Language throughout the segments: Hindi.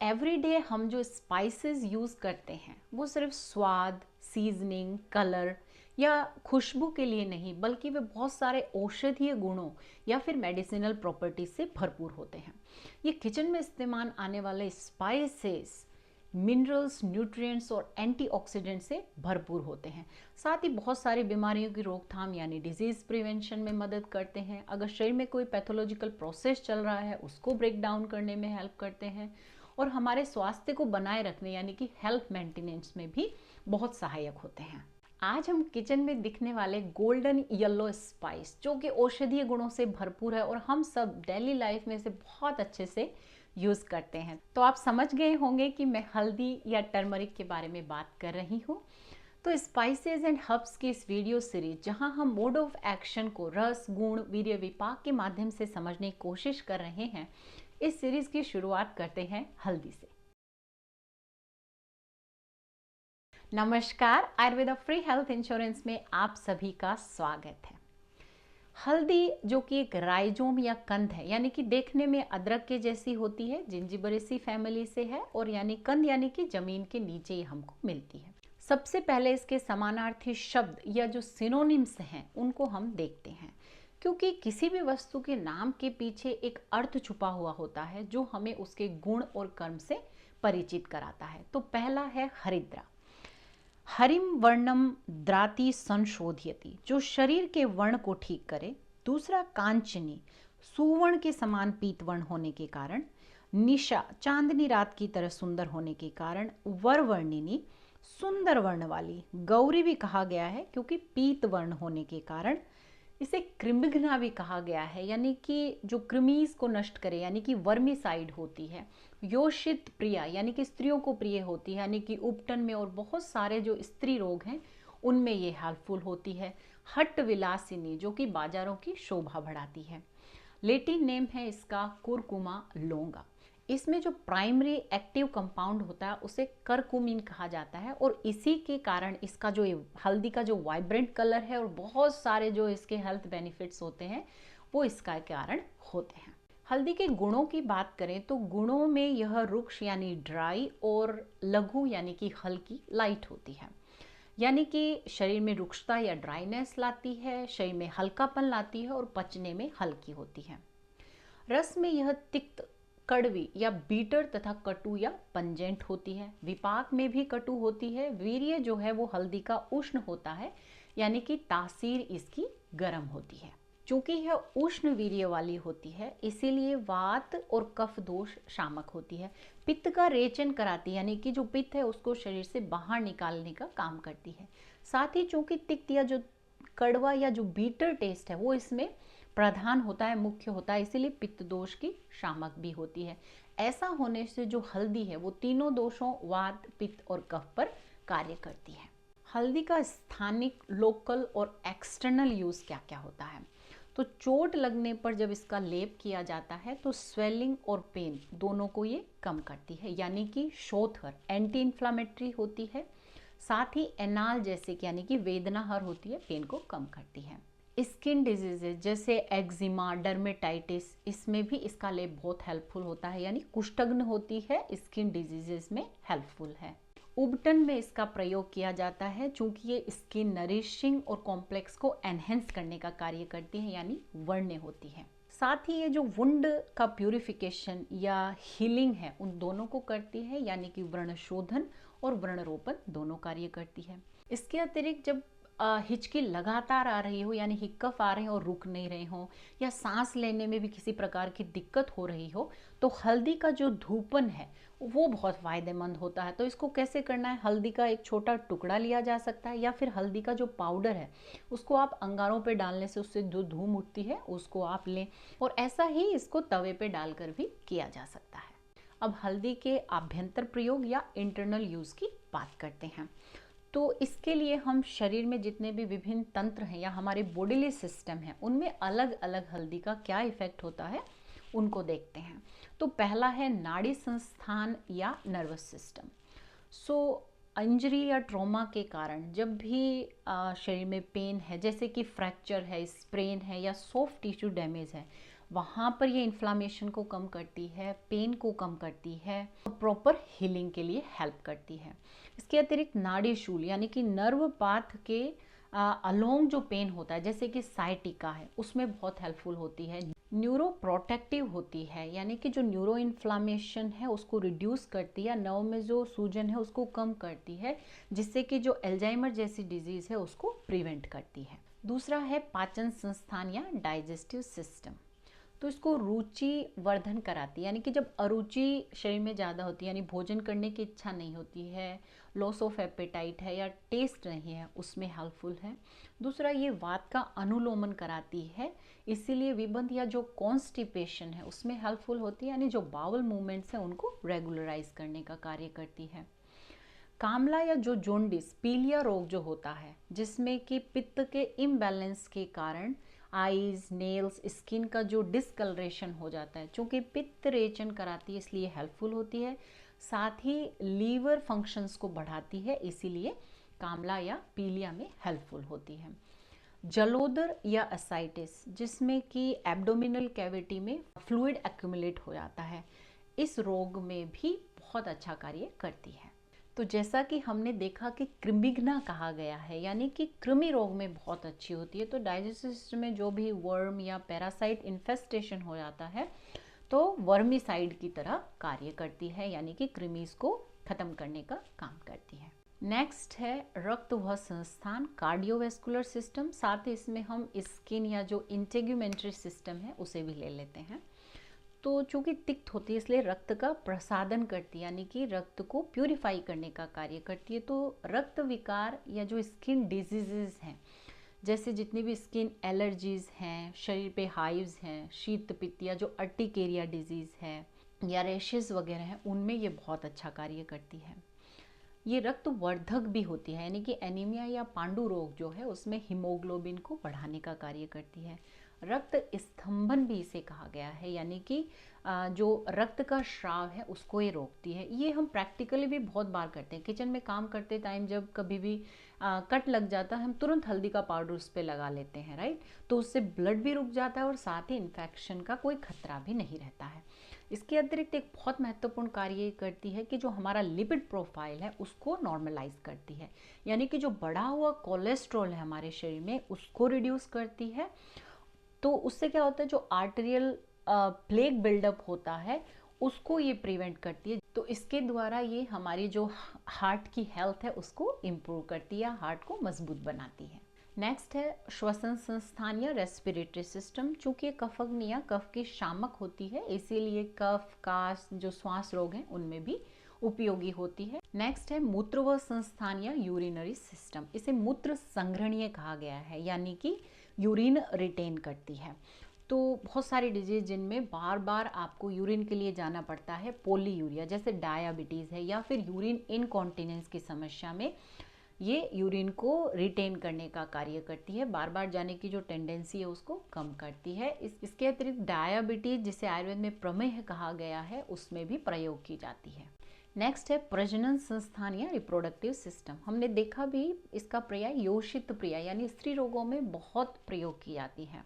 एवरीडे हम जो स्पाइसेस यूज़ करते हैं वो सिर्फ स्वाद, सीजनिंग, कलर या खुशबू के लिए नहीं, बल्कि वे बहुत सारे औषधीय गुणों या फिर मेडिसिनल प्रॉपर्टीज से भरपूर होते हैं। ये किचन में इस्तेमाल आने वाले स्पाइसेस मिनरल्स, न्यूट्रिएंट्स और एंटीऑक्सीडेंट से भरपूर होते हैं। साथ ही बहुत सारी बीमारियों की रोकथाम यानी डिजीज प्रिवेंशन में मदद करते हैं। अगर शरीर में कोई पैथोलॉजिकल प्रोसेस चल रहा है उसको ब्रेक डाउन करने में हेल्प करते हैं और हमारे स्वास्थ्य को बनाए रखने यानी कि हेल्थ मेंटेनेंस में भी बहुत सहायक होते हैं। आज हम किचन में दिखने वाले गोल्डन येलो स्पाइस जो कि औषधीय गुणों से भरपूर है और हम सब डेली लाइफ में इसे बहुत अच्छे से यूज़ करते हैं। तो आप समझ गए होंगे कि मैं हल्दी या टर्मरिक के बारे में बात कर रही हूँ। तो स्पाइसेस एंड हर्ब्स की इस वीडियो सीरीज जहां हम मोड ऑफ एक्शन को रस, गुण, वीर्य, विपाक के माध्यम से समझने की कोशिश कर रहे हैं, इस सीरीज की शुरुआत करते हैं हल्दी से। नमस्कार, आयुर्वेदा फ्री हेल्थ इंश्योरेंस में आप सभी का स्वागत है। हल्दी जो कि एक राइजोम या कंद है, यानी कि देखने में अदरक के जैसी होती है, जिंजिबरेसी फैमिली से है और यानी कंद यानी कि जमीन के नीचे ही हमको मिलती है। सबसे पहले इसके समानार्थी शब्द या जो सिनोनिम्स हैं उनको हम देखते हैं, क्योंकि किसी भी वस्तु के नाम के पीछे एक अर्थ छुपा हुआ होता है जो हमें उसके गुण और कर्म से परिचित कराता है। तो पहला है हरिद्रा। हरिम वर्णम द्राति संशोधयति, जो शरीर के वर्ण को ठीक करे। दूसरा कांचनी, सुवर्ण के समान पीतवर्ण होने के कारण। निशा, चांदनी रात की तरह सुंदर होने के कारण। वरवर्णिनी, सुंदर वर्ण वाली। गौरी भी कहा गया है क्योंकि पीत वर्ण होने के कारण। इसे कृमिघ्ना भी कहा गया है, यानी कि जो कृमीज को नष्ट करे, यानी कि वर्मिसाइड होती है। योषित प्रिया, यानी कि स्त्रियों को प्रिय होती है, यानी कि उपटन में और बहुत सारे जो स्त्री रोग हैं उनमें ये हेल्पफुल होती है। हट विलासिनी, जो कि बाजारों की शोभा बढ़ाती है। लेटिन नेम है इसका कुरकुमा लोंगा। इसमें जो प्राइमरी एक्टिव कंपाउंड होता है उसे करकुमिन कहा जाता है और इसी के कारण इसका जो हल्दी का जो वाइब्रेंट कलर है और बहुत सारे जो इसके हेल्थ बेनिफिट्स होते हैं वो इसका कारण होते हैं। हल्दी के गुणों की बात करें तो गुणों में यह रुक्ष यानी ड्राई और लघु यानी कि हल्की लाइट होती है, यानी कि शरीर में रुक्षता या ड्राइनेस लाती है, शरीर में हल्कापन लाती है और पचने में हल्की होती है। रस में यह तिक्त, कड़वी या बीटर तथा कटु या पंजेंट होती है। विपाक में भी कटु होती है। वीर्य जो है वो हल्दी का उष्ण होता है, यानी कि तासीर इसकी गर्म होती है। चूंकि यह उष्ण वीर्य वाली होती है इसीलिए वात और कफ दोष शामक होती है। पित्त का रेचन कराती है, यानी कि जो पित्त है उसको शरीर से बाहर निकालने का काम करती है। साथ ही चूंकि तिक्त या जो कड़वा या जो बीटर टेस्ट है वो इसमें प्रधान होता है, मुख्य होता है, इसीलिए पित्त दोष की शामक भी होती है। ऐसा होने से जो हल्दी है वो तीनों दोषों वात, पित्त और कफ पर कार्य करती है। हल्दी का स्थानिक, लोकल और एक्सटर्नल यूज क्या क्या होता है? तो चोट लगने पर जब इसका लेप किया जाता है तो स्वेलिंग और पेन दोनों को ये कम करती है, यानी कि शोथहर, एंटी इन्फ्लामेटरी होती है। साथ ही एनाल जैसे कि यानी कि वेदनाहर होती है, पेन को कम करती है। स्किन डिजीजेज जैसे एक्जिमा, डर्मेटाइटिस, इसमें भी इसका लेप बहुत हेल्पफुल होता है, यानी कुष्ठग्न होती है स्किन डिजीजेस में हेल्पफुल है। उबटन में इसका प्रयोग किया जाता है चूंकि ये स्किन नरिशिंग और कॉम्प्लेक्स को एनहेंस करने का कार्य करती है, यानी वर्ण्य होती है। साथ ही ये जो वुंड का प्यूरिफिकेशन या हीलिंग है उन दोनों को करती है, यानी कि व्रण शोधन और व्रण रोपण दोनों कार्य करती है। इसके अतिरिक्त जब हिचकी लगातार आ रही हो, यानी हिक्कफ आ रहे हो और रुक नहीं रहे हो, या सांस लेने में भी किसी प्रकार की दिक्कत हो रही हो, तो हल्दी का जो धूपन है वो बहुत फायदेमंद होता है। तो इसको कैसे करना है? हल्दी का एक छोटा टुकड़ा लिया जा सकता है या फिर हल्दी का जो पाउडर है उसको आप अंगारों पे डालने से उससे जो धूम उठती है उसको आप लें, और ऐसा ही इसको तवे पे डालकर भी किया जा सकता है। अब हल्दी के आभ्यंतर प्रयोग या इंटरनल यूज की बात करते हैं। तो इसके लिए हम शरीर में जितने भी विभिन्न तंत्र हैं या हमारे बॉडीली सिस्टम हैं उनमें अलग अलग हल्दी का क्या इफेक्ट होता है उनको देखते हैं। तो पहला है नाड़ी संस्थान या नर्वस सिस्टम। सो इंजरी या ट्रॉमा के कारण जब भी शरीर में पेन है, जैसे कि फ्रैक्चर है, स्प्रेन है या सॉफ्ट टिश्यू डैमेज है, वहाँ पर ये इन्फ्लामेशन को कम करती है, पेन को कम करती है और प्रॉपर हीलिंग के लिए हेल्प करती है। इसके अतिरिक्त नाड़ी शूल यानी कि नर्व पाथ के अलोंग जो पेन होता है, जैसे कि साइटिका है, उसमें बहुत हेल्पफुल होती है। न्यूरो प्रोटेक्टिव होती है, यानी कि जो न्यूरो इन्फ्लामेशन है उसको रिड्यूस करती है, नर्व में जो सूजन है उसको कम करती है, जिससे कि जो एल्जाइमर जैसी डिजीज है उसको प्रिवेंट करती है। दूसरा है पाचन संस्थान या डाइजेस्टिव सिस्टम। तो इसको रुचि वर्धन कराती है, यानी कि जब अरुचि शरीर में ज़्यादा होती है, यानी भोजन करने की इच्छा नहीं होती है, लॉस ऑफ एपेटाइट है या टेस्ट नहीं है, उसमें हेल्पफुल है। दूसरा, ये वात का अनुलोमन कराती है, इसीलिए विबंध या जो कॉन्स्टिपेशन है उसमें हेल्पफुल होती है, यानी जो बाउल मूवमेंट्स हैं उनको रेगुलराइज करने का कार्य करती है। कामला या जो जोंडिस पीलिया रोग जो होता है, जिसमें कि पित्त के इम्बैलेंस के कारण आईज, नेल्स, स्किन का जो डिस्कलरेशन हो जाता है, चूँकि पित्त रेचन कराती है इसलिए हेल्पफुल होती है। साथ ही लीवर फंक्शंस को बढ़ाती है, इसीलिए कामला या पीलिया में हेल्पफुल होती है। जलोदर या असाइटिस, जिसमें कि एब्डोमिनल कैविटी में फ्लूइड एक्यूमुलेट हो जाता है, इस रोग में भी बहुत अच्छा कार्य करती है। तो जैसा कि हमने देखा कि कृमिघ्ना कहा गया है, यानी कि कृमि रोग में बहुत अच्छी होती है। तो डाइजेस्टिव सिस्टम में जो भी वर्म या पैरासाइट इन्फेस्टेशन हो जाता है तो वर्मिसाइड की तरह कार्य करती है, यानी कि कृमिस को खत्म करने का काम करती है। नेक्स्ट है रक्त वह संस्थान, कार्डियोवैस्कुलर सिस्टम। साथ ही इसमें हम स्किन या जो इंटेग्यूमेंट्री सिस्टम है उसे भी ले लेते हैं। तो चूँकि तिक्त होती है इसलिए रक्त का प्रसादन करती है, यानी कि रक्त को प्यूरिफाई करने का कार्य करती है। तो रक्त विकार या जो स्किन डिजीजेज हैं, जैसे जितनी भी स्किन एलर्जीज हैं, शरीर पे हाइव्स हैं, शीत पित्त या जो अर्टिकेरिया डिजीज है या रैशेस वगैरह हैं, उनमें ये बहुत अच्छा कार्य करती है। ये रक्त वर्धक भी होती है, यानी कि एनीमिया या पांडु रोग जो है उसमें हीमोग्लोबिन को बढ़ाने का कार्य करती है। रक्त स्तंभन भी इसे कहा गया है, यानी कि जो रक्त का स्राव है उसको ये रोकती है। ये हम प्रैक्टिकली भी बहुत बार करते हैं, किचन में काम करते टाइम जब कभी भी कट लग जाता है हम तुरंत हल्दी का पाउडर उस पर लगा लेते हैं, राइट। तो उससे ब्लड भी रुक जाता है और साथ ही इन्फेक्शन का कोई खतरा भी नहीं रहता है। इसके अतिरिक्त एक बहुत महत्वपूर्ण कार्य ये करती है कि जो हमारा लिपिड प्रोफाइल है उसको नॉर्मलाइज करती है, यानी कि जो बढ़ा हुआ कोलेस्ट्रॉल है हमारे शरीर में उसको रिड्यूस करती है। तो उससे क्या होता है, जो आर्टेरियल प्लेग बिल्डअप होता है उसको ये प्रिवेंट करती है। तो इसके द्वारा ये हमारी जो हार्ट की हेल्थ है उसको इम्प्रूव करती है, हार्ट को मजबूत बनाती है। नेक्स्ट है श्वसन संस्थान या रेस्पिरेटरी सिस्टम। चूँकि कफग्नि या कफ की शामक होती है इसीलिए कफ, काश, जो श्वास रोग हैं उनमें भी उपयोगी होती है। नेक्स्ट है मूत्र व संस्थान या यूरिनरी सिस्टम। इसे मूत्र संग्रहणीय कहा गया है, यानी कि यूरिन रिटेन करती है। तो बहुत सारी डिजीज जिनमें बार बार आपको यूरिन के लिए जाना पड़ता है, पोलीयूरिया जैसे डायबिटीज़ है या फिर यूरिन इनकॉन्टिनेंस की समस्या में ये यूरिन को रिटेन करने का कार्य करती है, बार बार जाने की जो टेंडेंसी है उसको कम करती है। इसके अतिरिक्त डायबिटीज, जिसे आयुर्वेद में प्रमेह कहा गया है, उसमें भी प्रयोग की जाती है। नेक्स्ट है प्रजनन संस्थान या रिप्रोडक्टिव सिस्टम। हमने देखा भी इसका प्रयोग योषित प्रिया यानी स्त्री रोगों में बहुत प्रयोग की जाती है।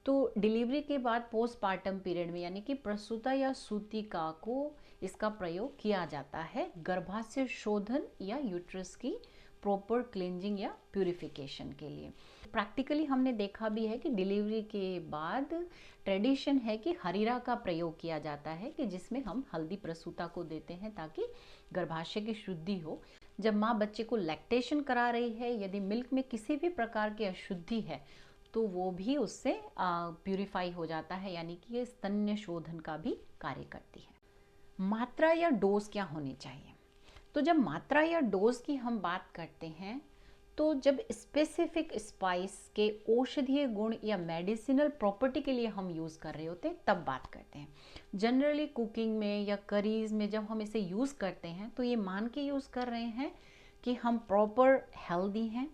तो डिलीवरी के बाद पोस्टपार्टम पीरियड में, यानी कि प्रसूता या सूतिका को इसका प्रयोग किया जाता है गर्भाशय शोधन या यूट्रस की प्रॉपर क्लींजिंग या प्यूरिफिकेशन के लिए। प्रैक्टिकली हमने देखा भी है कि डिलीवरी के बाद ट्रेडिशन है कि हरीरा का प्रयोग किया जाता है, कि जिसमें हम हल्दी प्रसूता को देते हैं ताकि गर्भाशय की शुद्धि हो। जब माँ बच्चे को लैक्टेशन करा रही है, यदि मिल्क में किसी भी प्रकार की अशुद्धि है तो वो भी उससे प्यूरिफाई हो जाता है, यानी कि ये स्तन्य शोधन का भी कार्य करती है। मात्रा या डोज क्या होनी चाहिए? तो जब मात्रा या डोज की हम बात करते हैं तो जब स्पेसिफिक स्पाइस के औषधीय गुण या मेडिसिनल प्रॉपर्टी के लिए हम यूज़ कर रहे होते हैं तब बात करते हैं। जनरली कुकिंग में या करीज में जब हम इसे यूज़ करते हैं तो ये मान के यूज़ कर रहे हैं कि हम प्रॉपर हेल्दी हैं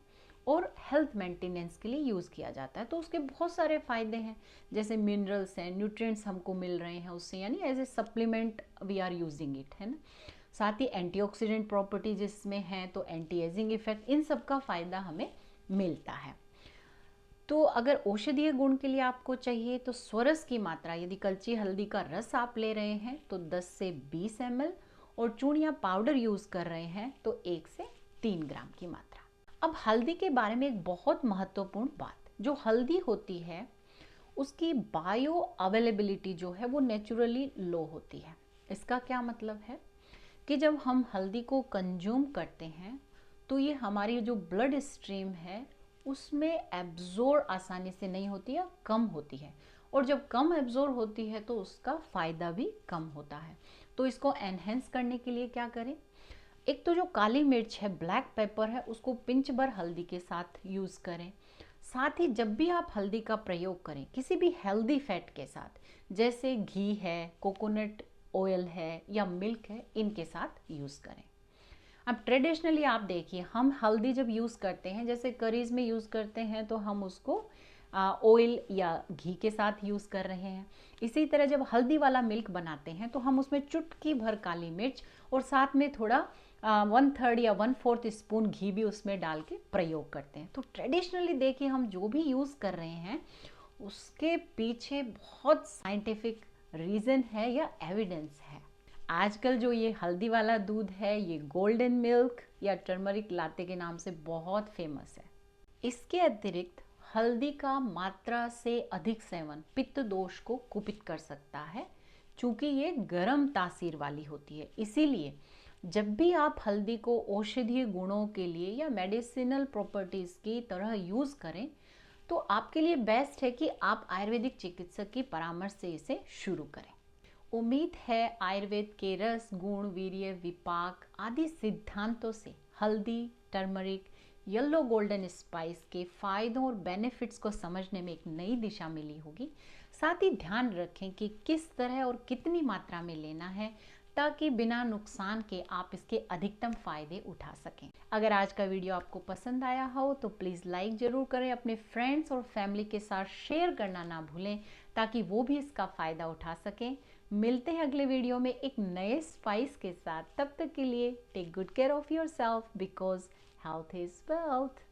और हेल्थ मेंटेनेंस के लिए यूज़ किया जाता है। तो उसके बहुत सारे फ़ायदे हैं, जैसे मिनरल्स हैं, न्यूट्रिएंट्स हमको मिल रहे हैं उससे, यानी as a supplement we are using it, है ना। साथ ही एंटीऑक्सीडेंट प्रॉपर्टी जिसमें है, तो एंटी एजिंग इफेक्ट, इन सब का फ़ायदा हमें मिलता है। तो अगर औषधीय गुण के लिए आपको चाहिए तो स्वरस की मात्रा, यदि कलची हल्दी का रस आप ले रहे हैं तो 10 से 20 ml, और चूर्ण या पाउडर यूज कर रहे हैं तो 1 से 3 ग्राम की मात्रा। अब हल्दी के बारे में एक बहुत महत्वपूर्ण बात, जो हल्दी होती है उसकी बायो अवेलेबिलिटी जो है वो नेचुरली लो होती है। इसका क्या मतलब है कि जब हम हल्दी को कंज्यूम करते हैं तो ये हमारी जो ब्लड स्ट्रीम है उसमें एब्जॉर्ब आसानी से नहीं होती है, कम होती है, और जब कम एब्जॉर्ब होती है तो उसका फ़ायदा भी कम होता है। तो इसको एनहेंस करने के लिए क्या करें, एक तो जो काली मिर्च है, ब्लैक पेपर है, उसको पिंच भर हल्दी के साथ यूज़ करें। साथ ही जब भी आप हल्दी का प्रयोग करें किसी भी हेल्दी फैट के साथ, जैसे घी है, कोकोनट ऑयल है या मिल्क है, इनके साथ यूज़ करें। अब ट्रेडिशनली आप देखिए, हम हल्दी जब यूज़ करते हैं, जैसे करीज में यूज़ करते हैं, तो हम उसको ऑयल या घी के साथ यूज़ कर रहे हैं। इसी तरह जब हल्दी वाला मिल्क बनाते हैं तो हम उसमें चुटकी भर काली मिर्च और साथ में थोड़ा 1/3 या 1/4 स्पून घी भी उसमें डाल के प्रयोग करते हैं। तो ट्रेडिशनली देखिए, हम जो भी यूज़ कर रहे हैं उसके पीछे बहुत साइंटिफिक रीज़न है या एविडेंस है। आजकल जो ये हल्दी वाला दूध है, ये गोल्डन मिल्क या टर्मरिक लाते के नाम से बहुत फेमस है। इसके अतिरिक्त हल्दी का मात्रा से अधिक सेवन पित्त दोष को कुपित कर सकता है, चूंकि ये गर्म तासीर वाली होती है। इसीलिए जब भी आप हल्दी को औषधीय गुणों के लिए या मेडिसिनल प्रॉपर्टीज की तरह यूज करें तो आपके लिए बेस्ट है कि आप आयुर्वेदिक चिकित्सक की परामर्श से इसे शुरू करें। उम्मीद है आयुर्वेद के रस, गुण, वीर्य, विपाक आदि सिद्धांतों से हल्दी, टर्मरिक, येलो गोल्डन स्पाइस के फायदों और बेनिफिट्स को समझने में एक नई दिशा मिली होगी। साथ ही ध्यान रखें कि किस तरह और कितनी मात्रा में लेना है, ताकि बिना नुकसान के आप इसके अधिकतम फायदे उठा सकें। अगर आज का वीडियो आपको पसंद आया हो तो प्लीज़ लाइक ज़रूर करें, अपने फ्रेंड्स और फैमिली के साथ शेयर करना ना भूलें, ताकि वो भी इसका फ़ायदा उठा सकें। मिलते हैं अगले वीडियो में एक नए स्पाइस के साथ। तब तक के लिए take good care of yourself, because health is wealth.